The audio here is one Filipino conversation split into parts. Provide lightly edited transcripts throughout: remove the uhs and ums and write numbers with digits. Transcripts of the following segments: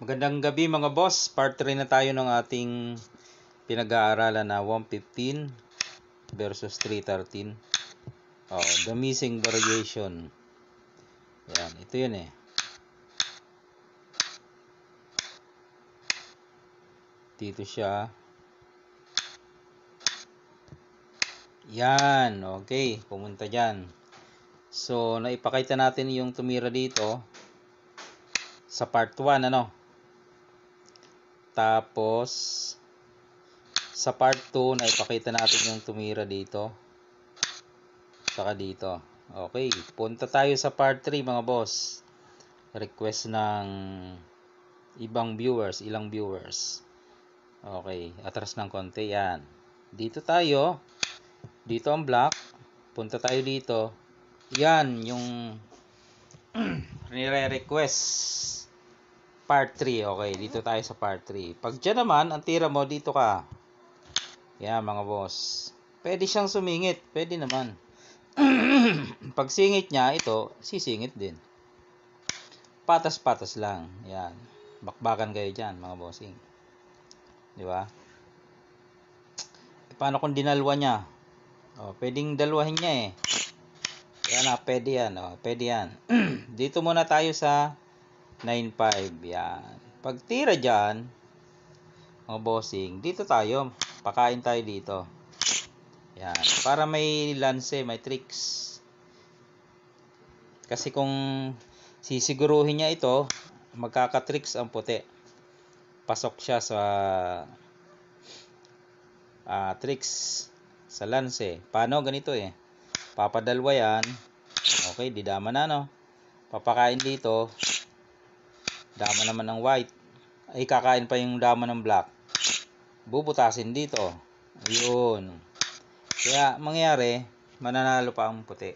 Magandang gabi mga boss. Part 3 na tayo ng ating pinag-aaralan na 115 versus 313. The missing variation. Yan, ito yun eh. Dito siya. Yan, okay. Pumunta dyan. So, naipakita natin yung tumira dito sa part 1, ano? Tapos, sa part 2, naipakita natin yung tumira dito. Saka dito. Okay, punta tayo sa part 3 mga boss. Request ng ilang viewers. Okay, atras ng konti yan. Dito tayo. Dito ang black. Punta tayo dito. Yan yung nire-request. Part 3. Okay, dito tayo sa part 3. Pag dyan naman, ang tira mo, dito ka. Yan mga boss. Pwede siyang sumingit. Pwede naman. Pag singit niya, ito, sisingit din. Patas-patas lang. Yan. Bakbakan kayo dyan, mga bossing. Di ba? Paano kung dinalwa niya? Pwedeng dalwahin niya eh. Yan na, pwede yan. Pwede yan. Dito muna tayo sa 9.5. Yan. Pag tira dyan, mga bossing, dito tayo. Pakain tayo dito. Yan. Para may lance, may tricks. Kasi kung sisiguruhin niya ito, magkakatricks ang puti. Pasok siya sa tricks sa lance. Paano? Ganito eh. Papadalwa yan. Okay, di dama na no. Papakain dito. Dama naman ng white. Ay kakain pa yung dama ng black. Bubutasin dito. Ayun. Kaya mangyari, mananalo pa ang puti.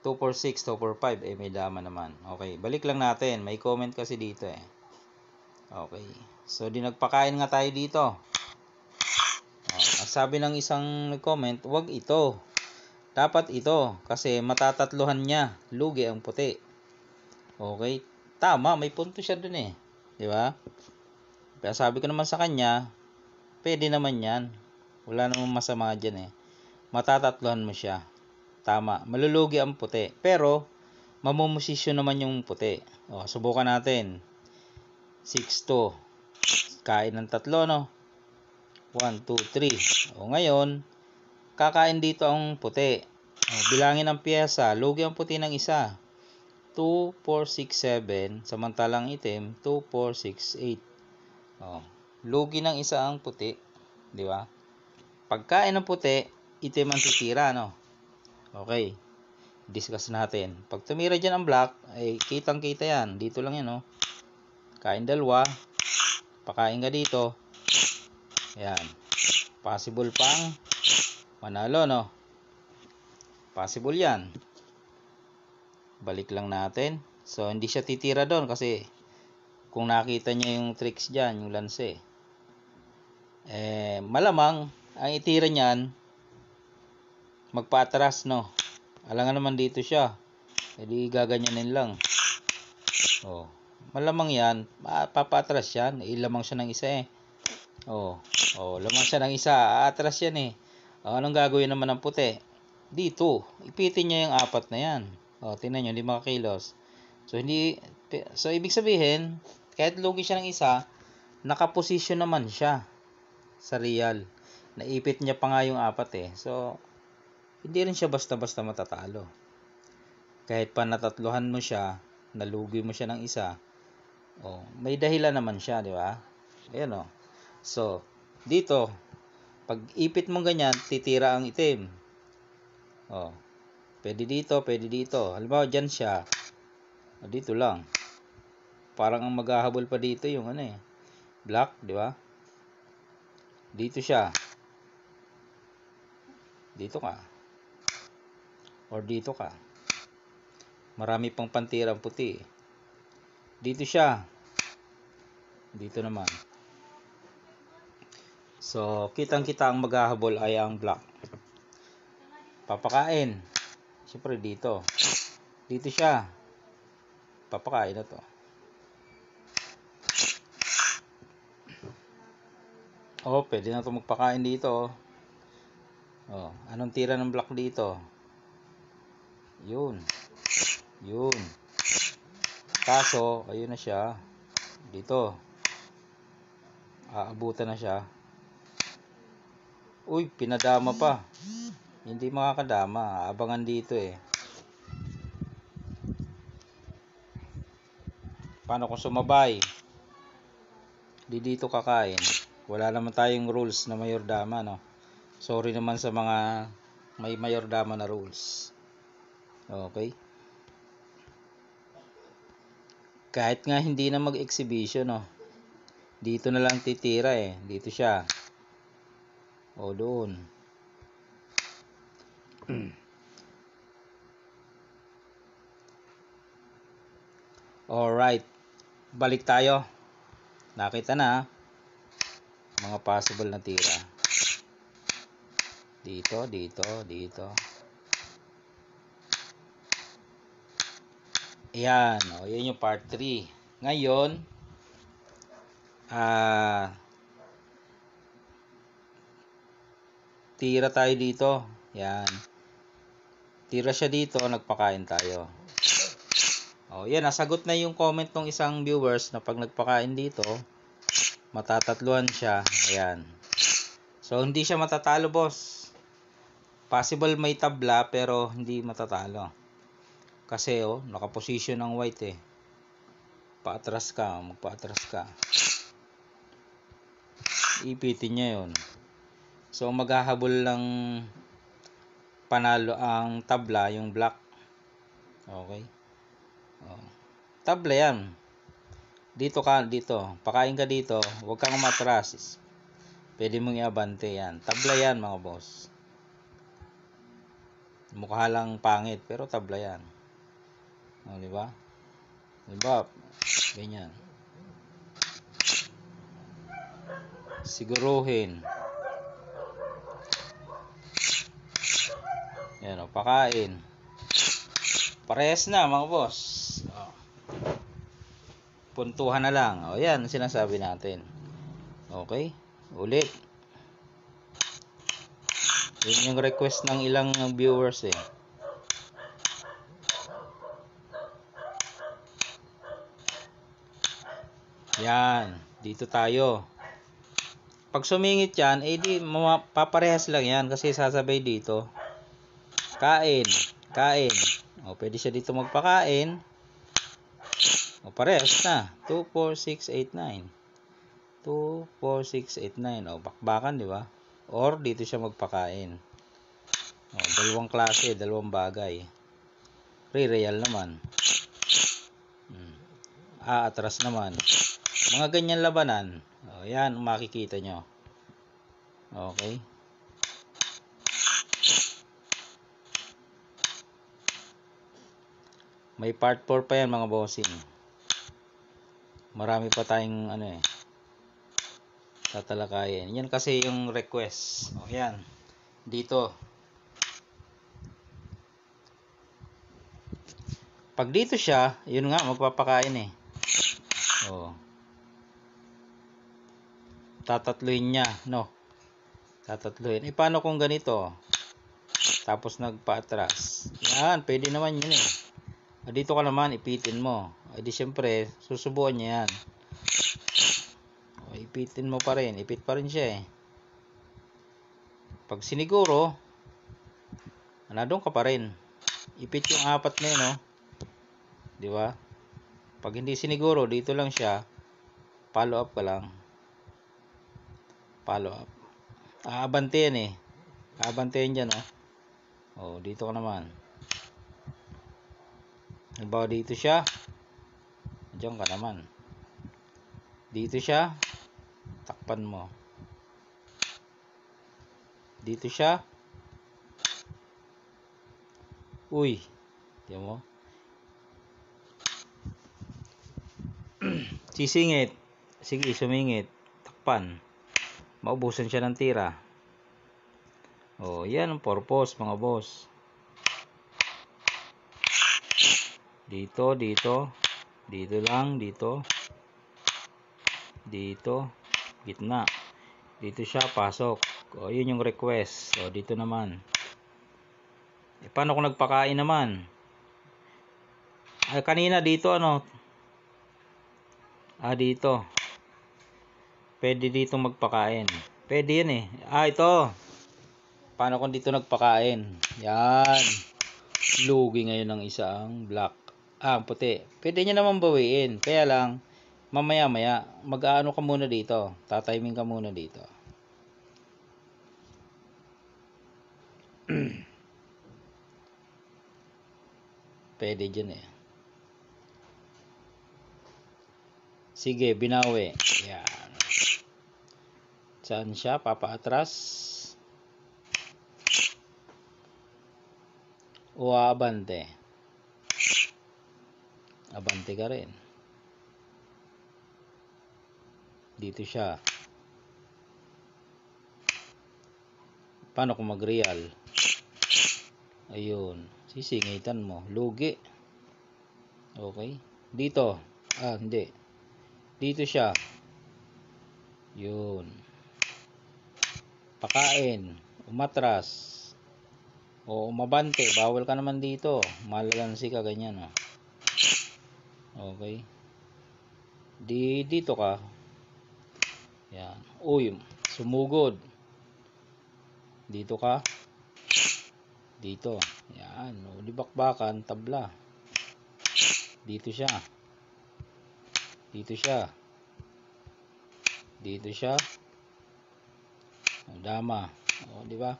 246, 245, may dama naman. Okay, balik lang natin. May comment kasi dito eh. Okay. So, nagpakain nga tayo dito. Sabi ng isang nag-comment, wag ito. Dapat ito. Kasi matatatluhan niya. Lugi ang puti. Okay. Tama, may punto siya dun eh. Di ba? Kaya sabi ko naman sa kanya, pwede naman yan. Wala namang masama dyan eh. Matatatluhan mo siya. Tama. Malulugi ang puti. Pero, mamumusisyon naman yung puti. Subukan natin. 6-2. Kain ng tatlo, no? 1, 2, 3. Ngayon, kakain dito ang puti. Bilangin ang piyesa. Lugi ang puti ng isa. 2, 4, 6, 7. Samantalang itim, 2, 4, 6, 8. Lugi ng isa ang puti. Di ba? Pagkain ng puti, itim ang titira, no? Okay. Discuss natin. Pag tumira dyan ang black, ay kitang-kita yan. Dito lang yan, no? Kain dalawa. Pakain ka dito. Ayan. Possible pang manalo, no? Possible yan. Balik lang natin. So, hindi siya titira doon kasi kung nakita niya yung tricks dyan, yung lance, malamang ang itira niyan magpaatras, no? Alangan naman dito siya. Hindi gaganyanin lang. Malamang yan, papatras yan. Ilamang siya ng isa eh. Lamang siya ng isa. Aatras yan eh. Anong gagawin naman ng puti? Dito. Ipitin niya yung apat na yan. Tingnan nyo, hindi makakilos. So, ibig sabihin, kahit lugi siya ng isa, nakaposisyon naman siya sa real. Naipit niya pa nga yung apat eh. So, hindi rin siya basta-basta matatalo. Kahit pa natatluhan mo siya, nalugi mo siya ng isa, may dahilan naman siya, di ba? Ayan o. So, dito, pag ipit mo ganyan, titira ang itim. Pwede dito, pwede dito. Halimbawa, dyan siya. Dito lang. Parang ang maghahabol pa dito yung black, di ba? Dito siya. Dito ka. Or dito ka. Marami pang pantira ang puti. Dito siya. Dito naman. So, kitang-kita ang maghahabol ay ang black. Papakain. Siyempre dito. Dito siya. Papakain na to. Oh, pwede na ito magpakain dito. Oh, anong tira ng black dito? Yun. Yun. Kaso, ayun na siya. Dito. Aabutan na siya. Uy, pinadama pa. Hindi makakadama. Abangan dito eh. Paano kung sumabay? Di dito kakain. Wala naman tayong rules na mayordama, no? Sorry naman sa mga may mayordama na rules. Okay? Kahit nga hindi na mag-exhibition, no? Dito na lang titira eh. Dito siya. O, doon. Alright. Balik tayo. Nakita na mga possible na tira. Dito, dito, dito. Ayan. O, yan yung part 3. Ngayon, tira tayo dito. Yan. Tira siya dito, nagpakain tayo. O, yan. Nasagot na yung comment ng isang viewers na pag nagpakain dito, matatatluhan siya. Ayan. So, hindi siya matatalo, boss. Possible may tabla, pero hindi matatalo. Kasi, oh, nakaposisyon ang white eh. Paatras ka, magpaatras ka. Ipitin niya yun. So, maghahabol ng panalo ang tabla, yung black. Okay. Oh. Tabla yan. Dito ka, dito. Pakain ka dito. Huwag kang matras. Pwede mong iabante yan. Tabla yan, mga boss. Mukha lang pangit, pero tabla yan. O, diba? Diba? Ganyan. Siguruhin. Yan, o, pakain. Parehas na, mga boss. O. Puntuhan na lang. O, yan, sinasabi natin. Okay? Ulit. Yun yung request ng ilang viewers eh. Yan. Dito tayo. Pag sumingit yan, eh di paparehas lang yan kasi sasabay dito. Kain. Kain. O, pwede siya dito magpakain. O, parehas na. 2, 4, 6, 8, 9. 2, 4, 6, 8, 9. O, bakbakan, di ba? Or, dito siya magpakain. O, dalawang klase, dalawang bagay. Real naman. Atras naman. Mga ganyan labanan. O, yan, makikita nyo. Okay. May part 4 pa yan, mga bossing. Marami pa tayong ano eh, tatalakayin. Yan kasi yung request. O, yan. Dito. Pag dito siya, yun nga, magpapakain eh. O. Tatatluin niya, no? Tatatluin. Eh, paano kung ganito? Tapos nagpa-atras. Yan, pwede naman yun eh. Dito ka naman, ipitin mo. Eh di syempre, susubuan niya yan. O, ipitin mo pa rin. Ipit pa rin siya eh. Pag siniguro, doon ka pa rin. Ipit yung apat na yun, no? Di ba? Pag hindi siniguro, dito lang siya. Follow up ka lang. Follow up. Aabantayan eh. Aabantayan dyan, oh. O, dito ka naman. Halimbawa dito siya. Diyan ka naman. Dito siya. Takpan mo. Dito siya. Uy. Diyan mo. Sisingit. Sige, sumingit. Takpan. Maubusan siya ng tira. O, yan ang purpose, mga boss. Dito, dito. Dito lang, dito. Dito. Gitna. Dito siya, pasok. O, yun yung request. O, dito naman. Paano kung nagpakain naman? Ay, kanina dito, ano? Dito. Pwede dito magpakain. Pwede yan eh. Ito. Paano kung dito nagpakain? Yan. Lugi ngayon ng isang black. Ang puti. Pwede niya naman bawiin. Kaya lang, mamaya-maya, mag-aano ka muna dito. Tatiming ka muna dito. Pwede dyan eh. Sige, binawi. Yan. Saan siya? Papaatras? O abante? Abante ka rin. Dito siya. Paano kung mag-real? Ayun. Sisingitan mo. Lugi. Okay. Dito. Hindi. Dito siya. Yun. Pakain. Umatras. O umabante. Bawal ka naman dito. Malalansi ka ganyan. Okay. Dito ka. Yan. Uy. Sumugod. Dito ka. Dito. Yan. O, di bakbakan. Tabla. Dito siya. Dito siya. Dito siya. O, dama. O, di ba?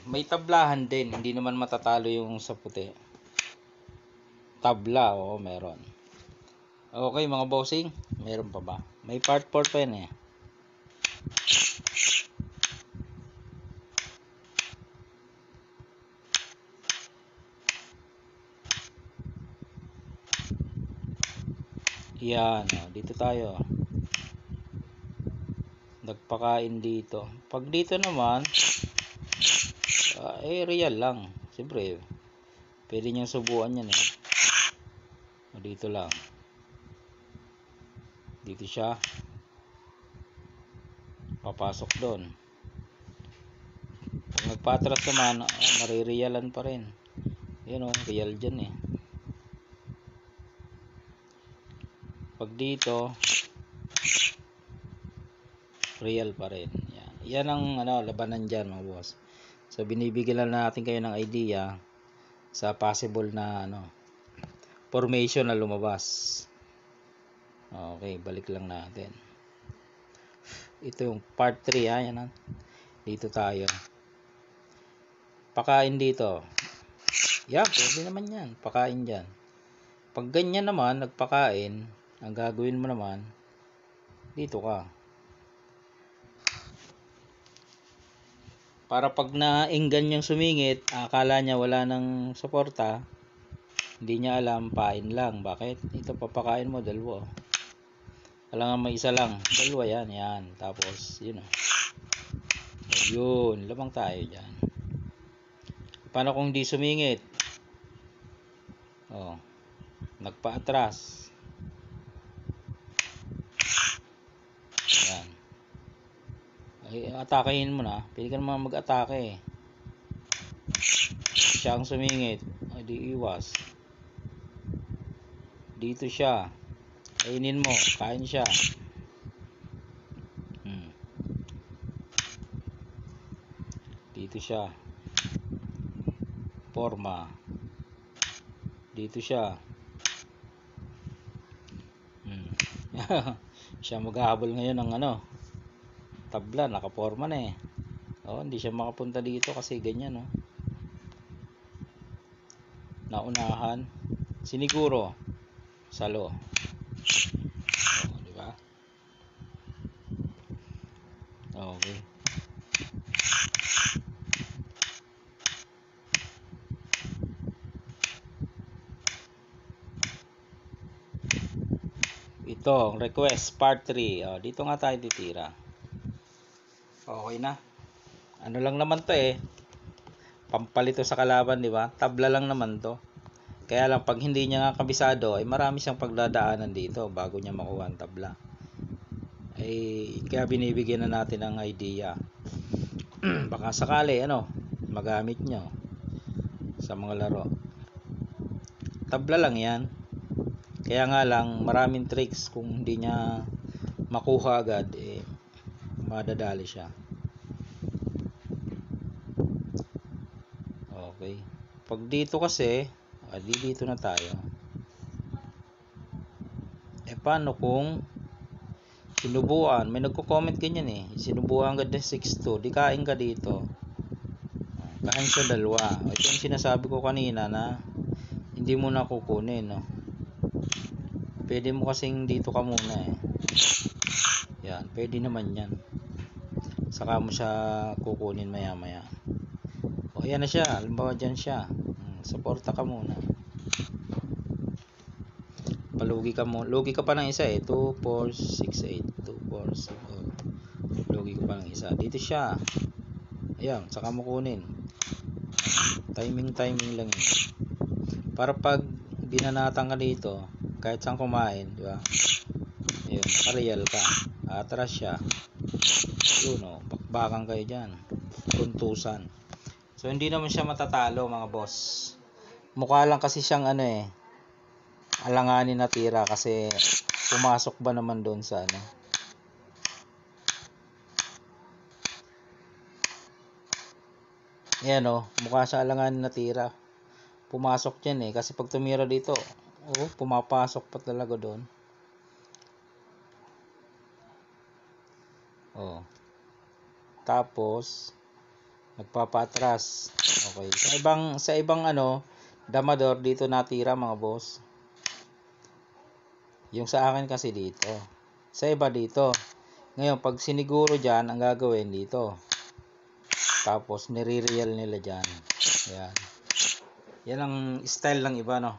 May tablahan din. Hindi naman matatalo yung sa puti. Tabla. O, meron. Okay, mga bossing. Meron pa ba? May part 4 pa yan eh. Yan, dito tayo. Nagpakain dito. Pag dito naman, real lang. Siyempre, pwede niyang subuan yan eh. Dito lang. Dito siya. Papasok doon. Pag nagpatras naman, marirealan pa rin. Yan real dyan eh. Pag dito, real pa rin. Yan ang labanan dyan mga boss. So binibigyan lang natin kayo ng idea sa possible na formation na lumabas. Okay, balik lang natin. Ito yung part 3 yan. Dito tayo. Pakain dito. Yan, pwede naman yan. Pakain dyan. Pag ganyan naman, nagpakain, ang gagawin mo naman, dito ka. Para pag nainggan yung sumingit, akala niya wala nang suporta, hindi niya alam, pain lang. Bakit? Ito papakain mo, dalawa. Kailangan may isa lang. Dalawa yan. Tapos, yun. Yun, lamang tayo dyan. Paano kung di sumingit? Nagpa-atras. Yan. Atakehin mo na. Pwede ka naman mag-atake. Siya ang sumingit. Di iwas. Dito siya. Kainin mo. Kain siya. Dito siya. Forma. Dito siya. Siya maghahabol ngayon ng tabla, nakaporma na eh. Hindi siya makapunta dito kasi ganyan naunahan, siniguro salo. Di ba? Okay. Ito, request part 3. Dito nga tayo titira. Okay na. Ano lang naman to eh. Pampalito sa kalaban, di ba? Tabla lang naman to. Kaya lang pag hindi niya nga kabisado, ay marami siyang pagdadaanan dito bago niya makuha ang tabla. kaya binibigyan na natin ng idea. Baka sakali magamit nyo sa mga laro. Tabla lang yan, kaya nga lang maraming tricks, kung hindi niya makuha agad madadali siya. Okay, pag dito kasi dito na tayo. Paano kung sinubuan? May nagko-comment ganyan sinubuan ka din 6-2, di kain ka dito, kain sa dalawa. Ito yung sinasabi ko kanina na hindi mo na kukunin, pwede mo kasing dito ka muna yan, pwede naman yan, saka mo siya kukunin maya maya. Ayan na siya, halimbawa dyan siya, suporta ka muna, palugi ka mo, lugi ka pa ng isa 2, 4, 6, 8, 2, 4, 6, lugi ka pa ng isa, dito siya, ayan, saka mo kunin, timing lang yun, para pag binanatan ka dito, kahit saan kumain, di ba, ayun, nakareal ka, atras siya, yun bakbakan kayo dyan, kuntusan. So hindi naman siya matatalo mga boss, mukha lang kasi siyang alanganin na tira, kasi pumasok ba naman doon sa yan mukha siya alanganin na tira, pumasok dyan kasi pag tumira dito pumapasok pa talaga doon. Tapos nagpapatras. Okay, sa ibang damador dito natira mga boss, yung sa akin kasi dito, sa iba dito. Ngayon pag siniguro dyan, ang gagawin dito, tapos nire-real nila dyan. Ayan, yan ang style ng iba 2,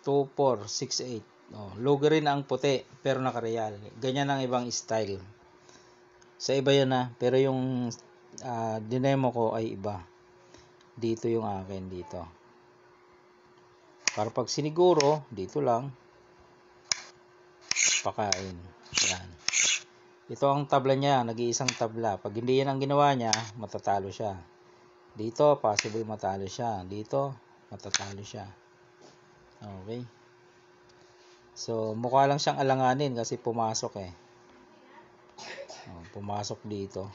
4, 6, 8. Lugi rin ang puti pero nakareal, ganyan ang ibang style. Sa iba yan pero yung dinemo ko ay iba. Dito yung akin dito, para pag siniguro dito lang pakain. Yan, ito ang tabla niya, nag-iisang tabla. Pag hindi yan ang ginawa niya, matatalo siya. Dito possible matalo siya, dito matatalo siya. Okay, so mukha lang siyang alanganin kasi pumasok pumasok dito.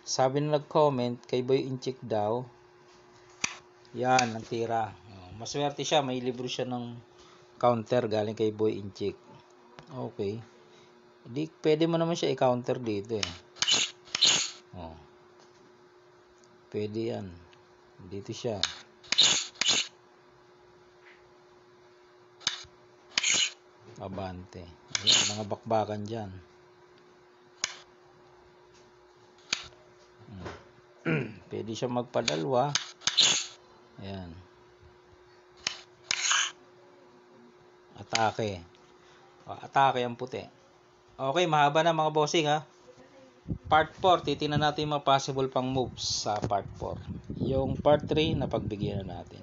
Sabi na nag-comment kay Boy Inchik daw, yan ang tira. Maswerte siya, may libro siya ng counter galing kay Boy Inchik. Okay, di pwede mo naman siya i-counter dito pwede yan, dito siya, abante. Ayan, mga bakbakan dyan. Pwede siya magpadalwa. Ayan, atake ang puti. Okay, mahaba na mga bossing Part 4, titingnan natin mga possible pang moves sa part 4. Yung part 3 na pagbigyan na natin.